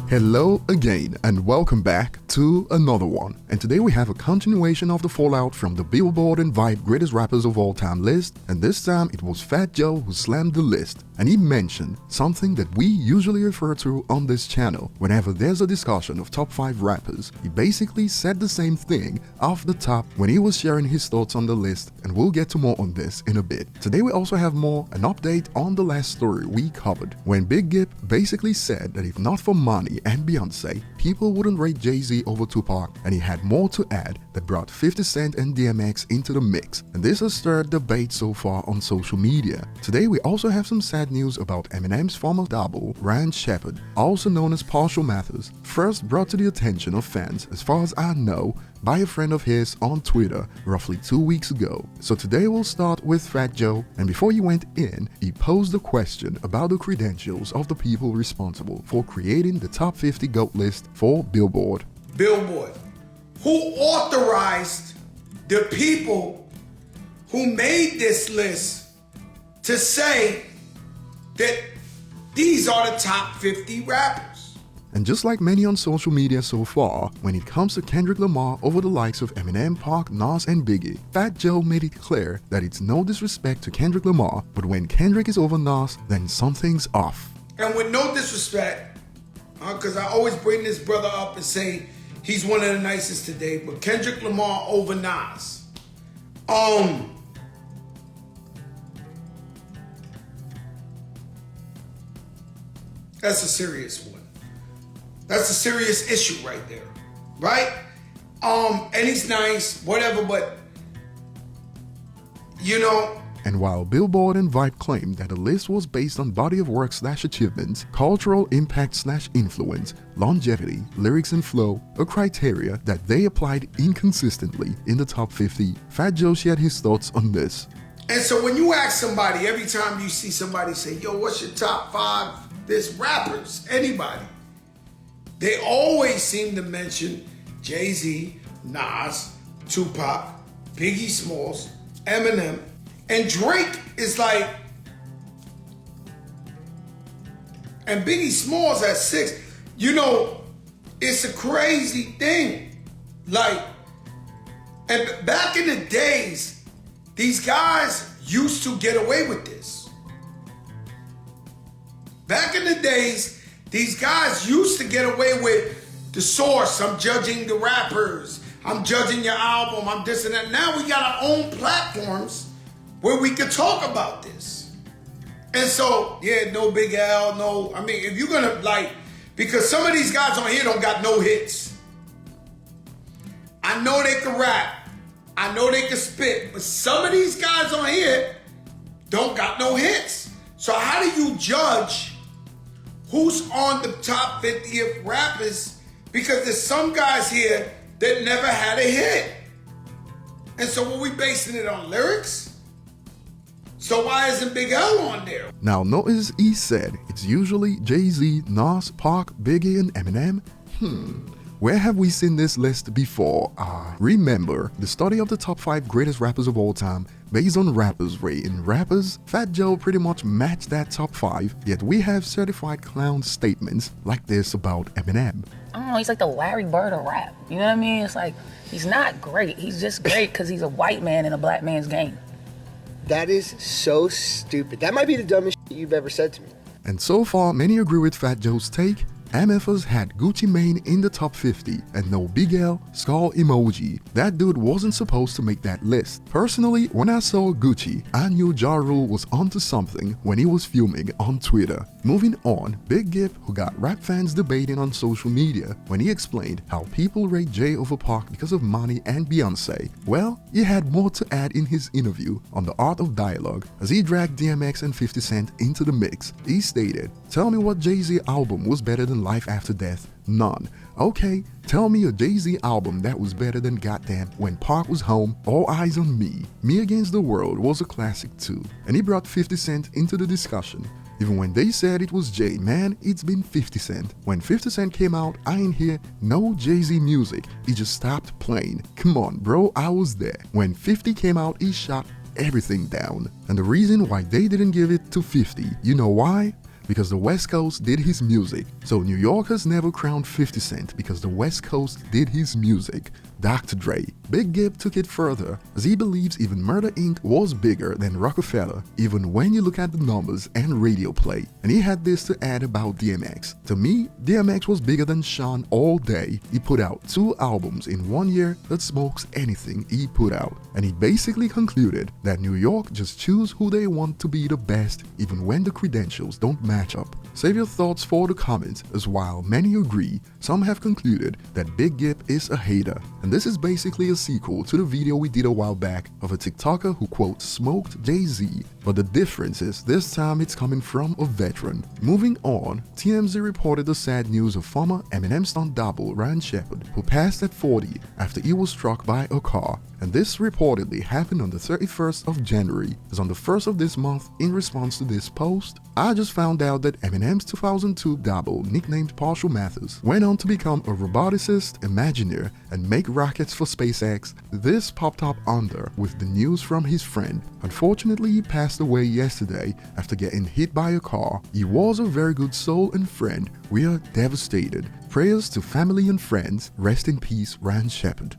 Hello again and welcome back to another one. And today we have a continuation of the fallout from the Billboard and Vibe Greatest Rappers of All Time list, and this time it was Fat Joe who slammed the list, and he mentioned something that we usually refer to on this channel whenever there's a discussion of top 5 rappers. He basically said the same thing off the top when he was sharing his thoughts on the list, and we'll get to more on this in a bit. Today we also have an update on the last story we covered, when Big Gipp basically said that if not for money and Beyonce, people wouldn't rate Jay-Z over Tupac, and he had more to add that brought 50 Cent and DMX into the mix, and this has stirred debate so far on social media. Today we also have some sad news about Eminem's former double, Ryan Shepherd, also known as Partial Mathers, first brought to the attention of fans, as far as I know, by a friend of his on Twitter roughly 2 weeks ago. So today we'll start with Fat Joe, and before he went in, he posed a question about the credentials of the people responsible for creating the top 50 GOAT list for Billboard. Billboard, who authorized the people who made this list to say that these are the top 50 rappers? And just like many on social media so far, when it comes to Kendrick Lamar over the likes of Eminem, Pac, Nas and Biggie, Fat Joe made it clear that it's no disrespect to Kendrick Lamar, but when Kendrick is over Nas, then something's off. And with no disrespect, because I always bring this brother up and say he's one of the nicest today, but Kendrick Lamar over Nas. That's a serious one. That's a serious issue right there, right? And he's nice, whatever, but you know. And while Billboard and Vibe claimed that the list was based on body of work / achievements, cultural impact / influence, longevity, lyrics and flow, a criteria that they applied inconsistently in the top 50, Fat Joe shared his thoughts on this. And so when you ask somebody, every time you see somebody say, yo, what's your top 5 this rappers, anybody, they always seem to mention Jay-Z, Nas, Tupac, Biggie Smalls, Eminem, and Drake is like, and Biggie Smalls at 6. You know, it's a crazy thing. Like, and back in the days, these guys used to get away with this. Back in the days, these guys used to get away with the source. I'm judging the rappers. I'm judging your album. I'm this and that. Now we got our own platforms where we can talk about this. And so, yeah, no Big L, no. I mean, if you're going to because some of these guys on here don't got no hits. I know they can rap. I know they can spit. But some of these guys on here don't got no hits. So how do you judge who's on the top 50 of rappers? Because there's some guys here that never had a hit. And so what we basing it on, lyrics? So why isn't Big L on there? Now notice he said it's usually Jay-Z, Nas, Pac, Biggie and Eminem. Where have we seen this list before? Remember the study of the top 5 greatest rappers of all time based on rappers' rating rappers? Fat Joe pretty much matched that top 5, yet we have certified clown statements like this about Eminem. I don't know, he's like the Larry Bird of rap. You know what I mean? It's like, he's not great. He's just great because he's a white man in a black man's game. That is so stupid. That might be the dumbest shit you've ever said to me. And so far, many agree with Fat Joe's take. MFers had Gucci Mane in the top 50 and no Big L, skull emoji. That dude wasn't supposed to make that list. Personally, when I saw Gucci, I knew Ja Rule was onto something when he was filming on Twitter. Moving on, Big Gipp, who got rap fans debating on social media when he explained how people rate Jay over Pac because of money and Beyonce. Well, he had more to add in his interview on the art of dialogue as he dragged DMX and 50 Cent into the mix. He stated, "Tell me what Jay-Z album was better than Life After Death? None. Okay, tell me a Jay-Z album that was better than Goddamn When Pac Was Home, All Eyes on Me. Me Against the World was a classic too." And he brought 50 Cent into the discussion. Even when they said it was Jay, man, it's been 50 Cent. When 50 Cent came out, I ain't hear no Jay-Z music. He just stopped playing. Come on, bro, I was there. When 50 came out, he shot everything down. And the reason why they didn't give it to 50, you know why? because the West Coast did his music. So New York has never crowned 50 Cent because the West Coast did his music. Dr. Dre. Big Gipp took it further, as he believes even Murder Inc. was bigger than Rockefeller, even when you look at the numbers and radio play. And he had this to add about DMX. To me, DMX was bigger than Sean all day. He put out 2 albums in 1 year that smokes anything he put out. And he basically concluded that New York just choose who they want to be the best, even when the credentials don't match up. Save your thoughts for the comments, as while many agree, some have concluded that Big Gipp is a hater. And this is basically a sequel to the video we did a while back of a TikToker who quote smoked Jay-Z, but the difference is this time it's coming from a veteran. Moving on, TMZ reported the sad news of former Eminem stunt double Ryan Shepherd, who passed at 40 after he was struck by a car. And this reportedly happened on the 31st of January, as on the 1st of this month, in response to this post, I just found out that Eminem's 2002 double, nicknamed Partial Mathers, went on to become a roboticist, Imagineer, and make rockets for SpaceX. This popped up under with the news from his friend. Unfortunately, he passed away yesterday after getting hit by a car. He was a very good soul and friend. We are devastated. Prayers to family and friends. Rest in peace, Ryan Shepherd.